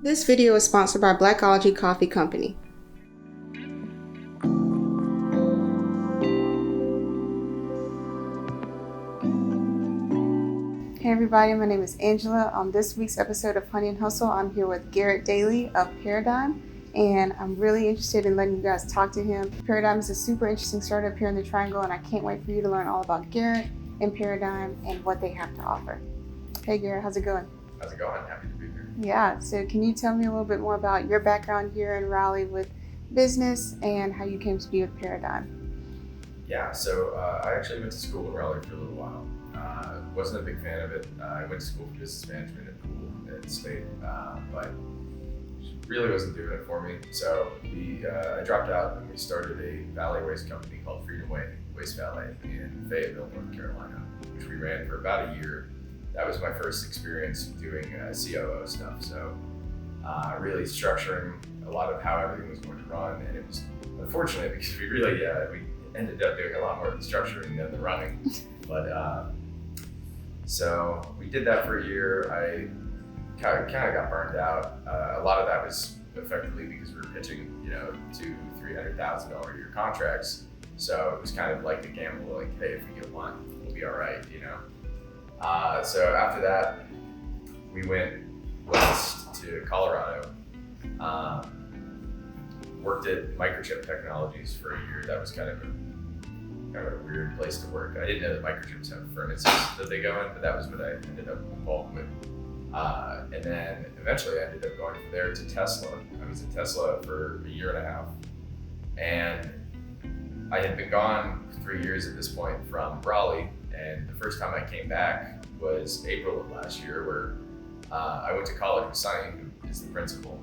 This video is sponsored by Blackology Coffee Company. Hey everybody, my name is Angela. On this week's episode of Honey and Hustle, I'm here with Garrett Dailey of Paradigm, and I'm really interested in letting you guys talk to him. Paradigm is a super interesting startup here in the Triangle, and I can't wait for you to learn all about Garrett and Paradigm and what they have to offer. Hey Garrett, how's it going? How's it going? Happy to be here. Yeah, so can you tell me a little bit more about your background here in Raleigh with business and how you came to be with Paradigm? Yeah, so I actually went to school in Raleigh for a little while. Wasn't a big fan of it. I went to school for business management at Poole at State, but really wasn't doing it for me. So I dropped out and we started a valet waste company called Freedom Waste Valet in Fayetteville, North Carolina, which we ran for about a year. That was my first experience doing COO stuff. So really structuring a lot of how everything was going to run. And it was unfortunate because we ended up doing a lot more of the structuring than the running. But so we did that for a year. I kind of got burned out. A lot of that was effectively because we were pitching, $200,000-$300,000 a year contracts. So it was kind of like a gamble, like, hey, if we get one, we'll be all right, So after that, we went west to Colorado. Worked at Microchip Technologies for a year. That was kind of a weird place to work. I didn't know that microchips have furnaces that they go in, but that was what I ended up involved with. And then eventually I ended up going from there to Tesla. I was at Tesla for a year and a half. And I had been gone 3 years at this point from Raleigh. And the first time I came back was April of last year, where I went to college with Sonny, who is the principal.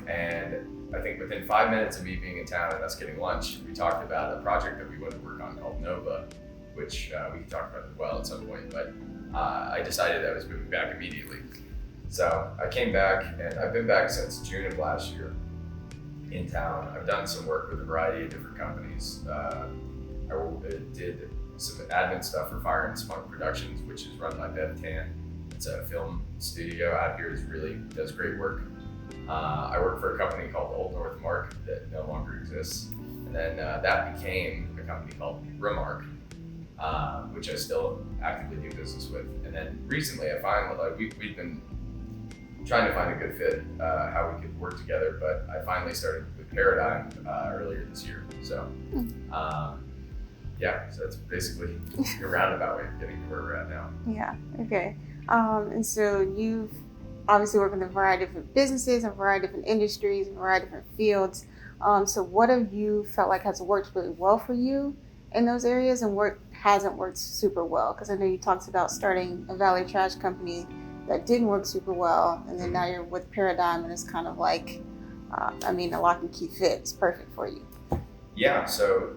And I think within 5 minutes of me being in town and us getting lunch, we talked about a project that we wanted to work on called Nova, which we can talk about as well at some point, but I decided I was moving back immediately. So I came back, and I've been back since June of last year in town. I've done some work with a variety of different companies. I did some admin stuff for Fire and Smoke Productions, which is run by Bev Tan. It's a film studio out here that really does great work. I work for a company called Old North Mark that no longer exists. And then that became a company called Remark, which I still actively do business with. And then recently I found we've been trying to find a good fit, how we could work together, but I finally started with Paradigm earlier this year. So so that's basically a roundabout way of getting to where we're at now. Yeah, okay. And so you've obviously worked in a variety of different businesses, a variety of different industries, a variety of different fields. So what have you felt like has worked really well for you in those areas, and what hasn't worked super well? Because I know you talked about starting a valet trash company that didn't work super well, and then now you're with Paradigm, and it's kind of like, a lock and key fit. It's perfect for you. Yeah, so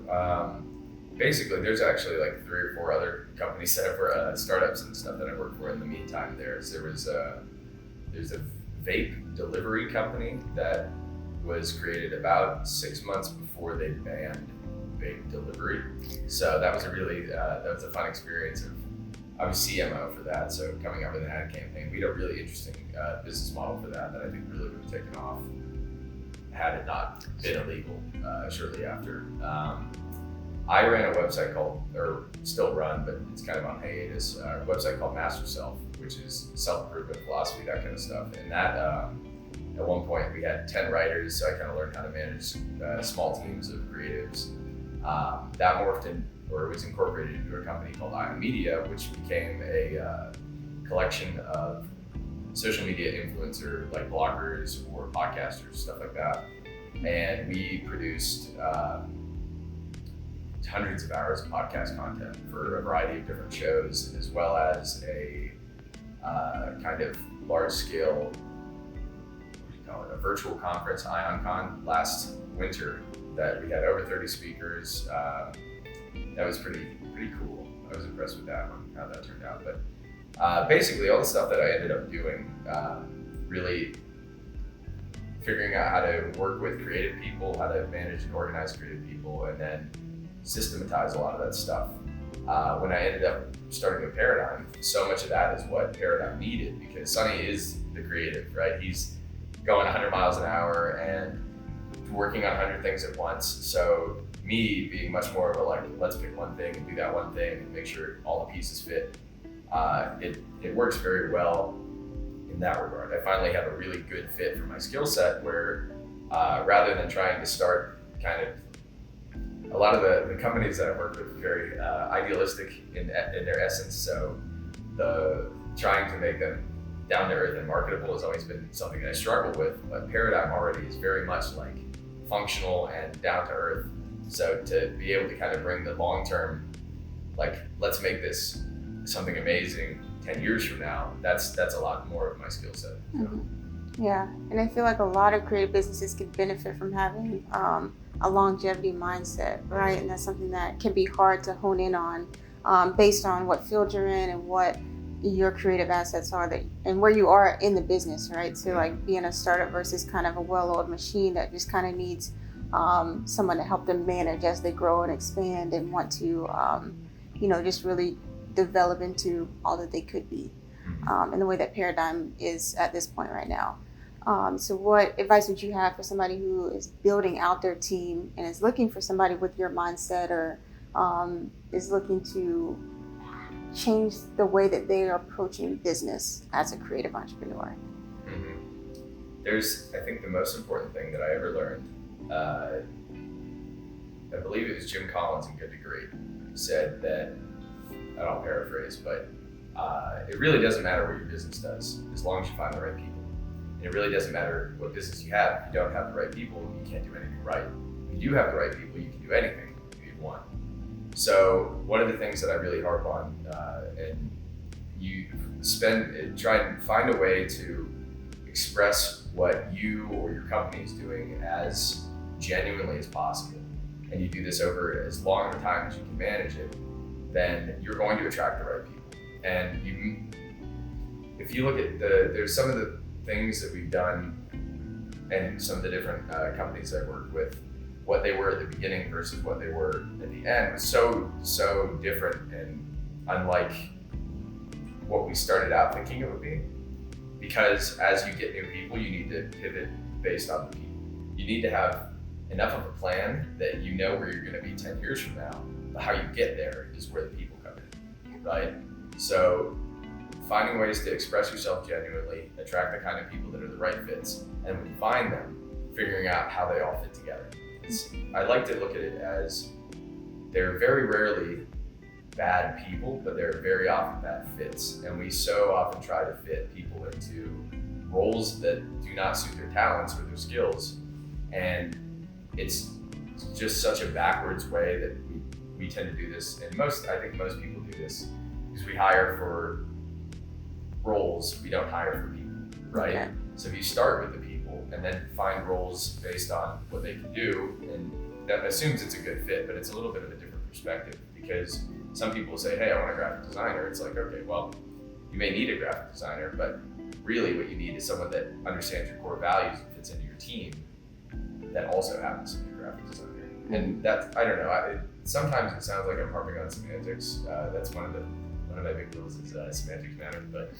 basically there's actually like 3 or 4 other companies that were startups and stuff that I worked for in the meantime there. So there's a vape delivery company that was created about 6 months before they banned vape delivery. So that was a fun experience. I was CMO for that, so coming up with an ad campaign. We had a really interesting business model for that I think really would have taken off had it not been illegal shortly after. I ran a website still run, but it's kind of on hiatus, a website called Master Self, which is self-improvement philosophy, that kind of stuff. And that, at one point we had 10 writers, so I kind of learned how to manage small teams of creatives. That morphed was incorporated into a company called Ion Media, which became a collection of social media influencer, like bloggers or podcasters, stuff like that. And we produced hundreds of hours of podcast content for a variety of different shows, as well as a kind of large-scale, a virtual conference, IonCon, last winter that we had over 30 speakers. That was pretty cool. I was impressed with that one, how that turned out. But basically all the stuff that I ended up doing, really figuring out how to work with creative people, how to manage and organize creative people, and then systematize a lot of that stuff. When I ended up starting with Paradigm, so much of that is what Paradigm needed, because Sonny is the creative, right? He's going 100 miles an hour and working on 100 things at once. So me being much more of a like, let's pick one thing and do that one thing and make sure all the pieces fit. It works very well in that regard. I finally have a really good fit for my skill set where rather than trying to start kind of, a lot of the companies that I work with are very idealistic in their essence. So the trying to make them down to earth and marketable has always been something that I struggle with, but Paradigm already is very much like functional and down to earth. So to be able to kind of bring the long term, like let's make this something amazing 10 years from now, that's a lot more of my skill set. So. Mm-hmm. Yeah, and I feel like a lot of creative businesses could benefit from having a longevity mindset, right? And that's something that can be hard to hone in on based on what field you're in and what your creative assets are and where you are in the business, right? So like being a startup versus kind of a well-oiled machine that just kind of needs someone to help them manage as they grow and expand and want to, just really develop into all that they could be in the way that Paradigm is at this point right now. So what advice would you have for somebody who is building out their team and is looking for somebody with your mindset or is looking to change the way that they are approaching business as a creative entrepreneur? Mm-hmm. I think the most important thing that I ever learned, I believe it was Jim Collins in Good to Great, who said that, I don't paraphrase, but it really doesn't matter what your business does as long as you find the right people. And it really doesn't matter what business you have. If you don't have the right people, you can't do anything right. If you do have the right people, you can do anything if you want. So one of the things that I really harp on, and you try and find a way to express what you or your company is doing as genuinely as possible. And you do this over as long a time as you can manage it, then you're going to attract the right people. And if you look at there's some of the things that we've done and some of the different companies I've worked with, what they were at the beginning versus what they were at the end was so different and unlike what we started out thinking it would be. Because as you get new people, you need to pivot based on the people. You need to have enough of a plan that you know where you're going to be 10 years from now, but how you get there is where the people come in, right? So finding ways to express yourself genuinely, attract the kind of people that are the right fits, and when you find them, figuring out how they all fit together. I like to look at it as they're very rarely bad people, but they're very often bad fits. And we so often try to fit people into roles that do not suit their talents or their skills. And it's just such a backwards way that we tend to do this. And I think most people do this because we hire for roles, we don't hire for people, right? Okay. So if you start with the people and then find roles based on what they can do, and that assumes it's a good fit, but it's a little bit of a different perspective because some people say, hey, I want a graphic designer. It's like, okay, well, you may need a graphic designer, but really what you need is someone that understands your core values and fits into your team that also happens to be a graphic designer. And that, I don't know, sometimes it sounds like I'm harping on semantics. That's one of my big rules is semantics matter, but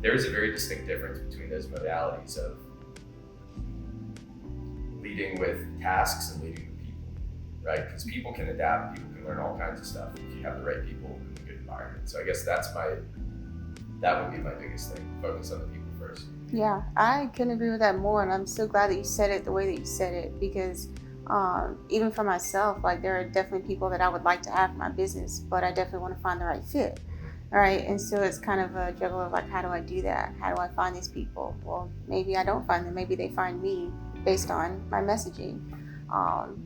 there is a very distinct difference between those modalities of leading with tasks and leading with people, right? Because people can adapt, people can learn all kinds of stuff if you have the right people in a good environment. So I guess that would be my biggest thing, focus on the people first. Yeah, I couldn't agree with that more, and I'm so glad that you said it the way that you said it because even for myself, like there are definitely people that I would like to have in my business, but I definitely want to find the right fit. All right. And so it's kind of a juggle of like, how do I do that? How do I find these people? Well, maybe I don't find them. Maybe they find me based on my messaging.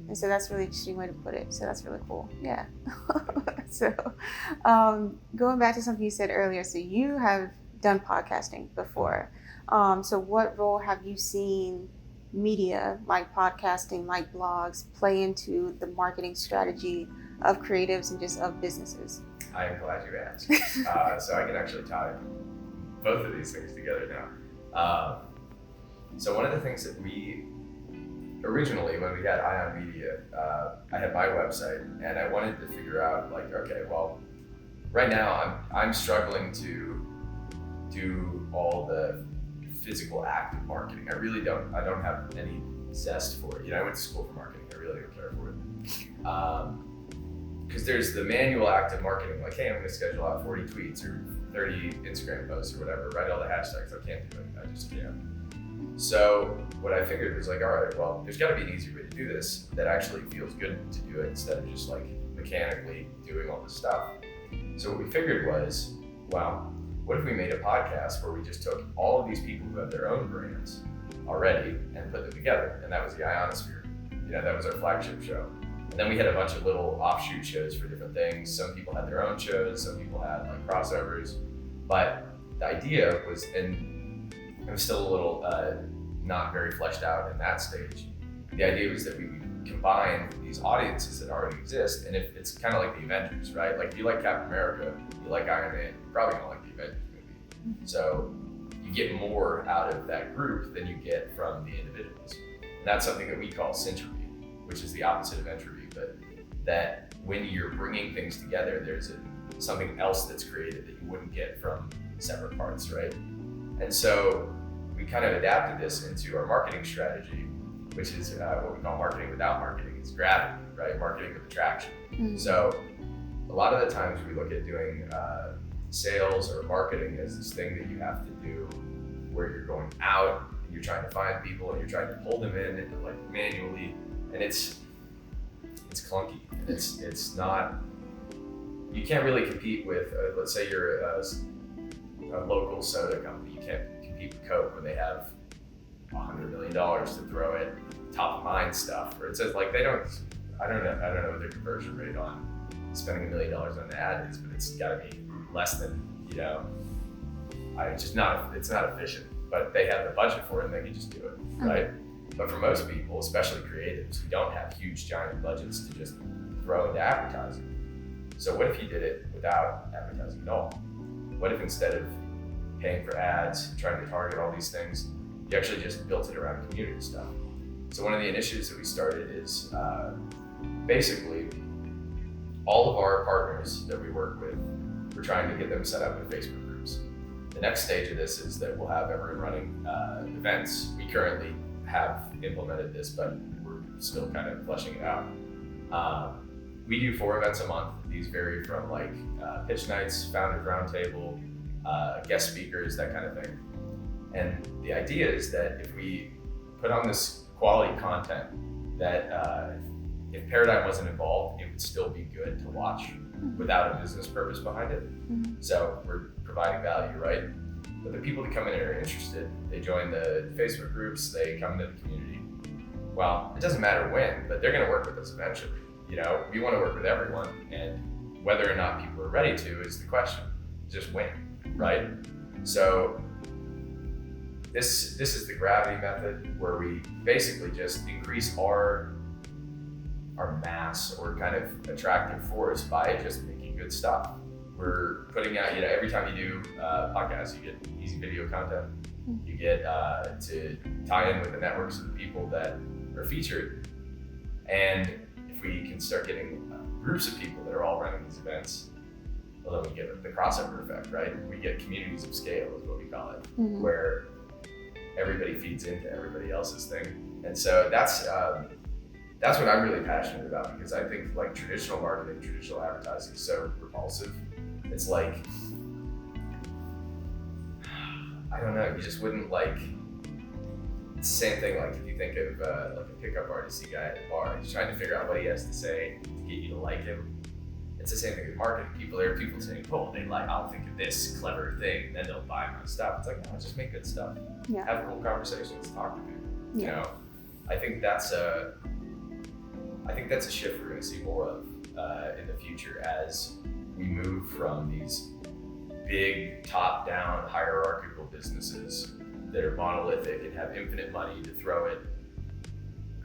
And so that's a really interesting way to put it. So that's really cool. Yeah. So going back to something you said earlier, so you have done podcasting before. So what role have you seen media like podcasting, like blogs, play into the marketing strategy of creatives and just of businesses? I am glad you asked. So I can actually tie both of these things together now. So one of the things that we originally, when we had Ion Media, I had my website and I wanted to figure out like, okay, well, right now I'm struggling to do all the physical act of marketing. I don't have any zest for it. I went to school for marketing. I really don't care for it. Because there's the manual act of marketing, like, hey, I'm going to schedule out 40 tweets or 30 Instagram posts or whatever, write all the hashtags. I can't do it. I just can't. So what I figured was like, all right, well, there's got to be an easier way to do this that actually feels good to do it instead of just like mechanically doing all this stuff. So what we figured was, well, what if we made a podcast where we just took all of these people who have their own brands already and put them together? And that was the Ionosphere. That was our flagship show. And then we had a bunch of little offshoot shows for different things. Some people had their own shows, some people had like crossovers. But the idea was, and it was still a little not very fleshed out in that stage. The idea was that we would combine these audiences that already exist, and if it's kind of like the Avengers, right? Like if you like Captain America, you like Iron Man, you're probably gonna like the Avengers movie. So you get more out of that group than you get from the individuals. And that's something that we call syntropy, which is the opposite of entropy, but that when you're bringing things together, there's something else that's created that you wouldn't get from separate parts, right? And so we kind of adapted this into our marketing strategy, which is what we call marketing without marketing. It's gravity, right? Marketing with attraction. Mm-hmm. So a lot of the times we look at doing sales or marketing as this thing that you have to do where you're going out and you're trying to find people and you're trying to pull them in and like manually, and it's clunky. It's not, you can't really compete with, let's say you're a local soda company. You can't compete with Coke when they have $100 million to throw at top of mind stuff. Or it says like I don't know what their conversion rate on spending $1 million on an ad is, but it's got to be less than, it's not efficient. But they have the budget for it and they can just do it, right? But for most people, especially creatives, who don't have huge giant budgets to just throw into advertising. So what if you did it without advertising at all? What if instead of paying for ads, trying to target all these things, you actually just built it around community stuff? So one of the initiatives that we started is basically all of our partners that we work with, we're trying to get them set up in Facebook groups. The next stage of this is that we'll have everyone running events. We currently have implemented this, but we're still kind of fleshing it out. We do 4 events a month. These vary from like pitch nights, founders roundtable, guest speakers, that kind of thing. And the idea is that if we put on this quality content, that if Paradigm wasn't involved, it would still be good to watch without a business purpose behind it. So we're providing value, right? But the people that come in and are interested, they join the Facebook groups, they come into the community. Well, it doesn't matter when, but they're gonna work with us eventually. We wanna work with everyone, and whether or not people are ready to is the question. Just when, right? So this is the gravity method, where we basically just increase our mass or kind of attractive force by just making good stuff. We're putting out, every time you do podcasts, you get easy video content. You get to tie in with the networks of the people that are featured. And if we can start getting groups of people that are all running these events, well, then we get the crossover effect, right? We get communities of scale is what we call it, where everybody feeds into everybody else's thing. And so that's what I'm really passionate about, because I think like traditional marketing, traditional advertising is so repulsive. It's like, I don't know, you just wouldn't like, it's the same thing like if you think of like a pickup artist guy at the bar, he's trying to figure out what he has to say to get you to like him. It's the same thing with marketing. There are people saying, oh, I'll think of this clever thing, then they'll buy my stuff. It's like, no, just make good stuff. Yeah. Have cool conversations, talk to people. Yeah. I think that's a shift we're going to see more of in the future as we move from these big top-down hierarchical businesses that are monolithic and have infinite money to throw at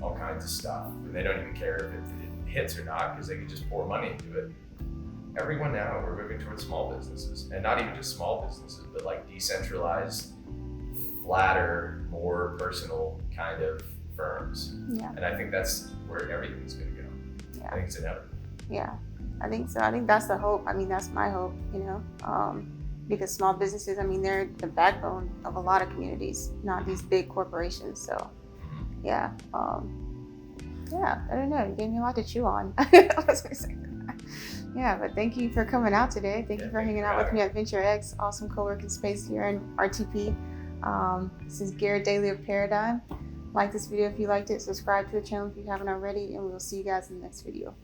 all kinds of stuff, and they don't even care if it hits or not because they can just pour money into it. Everyone now, we're moving towards small businesses, and not even just small businesses, but like decentralized, flatter, more personal kind of firms. Yeah. And I think that's where everything's going to go. Yeah. I think it's inevitable. Yeah, I think so. I think that's the hope. I mean, that's my hope, because small businesses, I mean, they're the backbone of a lot of communities, not these big corporations. So yeah, yeah, I don't know, you gave me a lot to chew on. I was gonna say that. Yeah, but thank you for coming out today. Thank you for hanging out with me at Venture X, awesome co-working space here in RTP. This is Garrett Dailey of Paradigm. Like this video if you liked it, subscribe to the channel if you haven't already, and we will see you guys in the next video.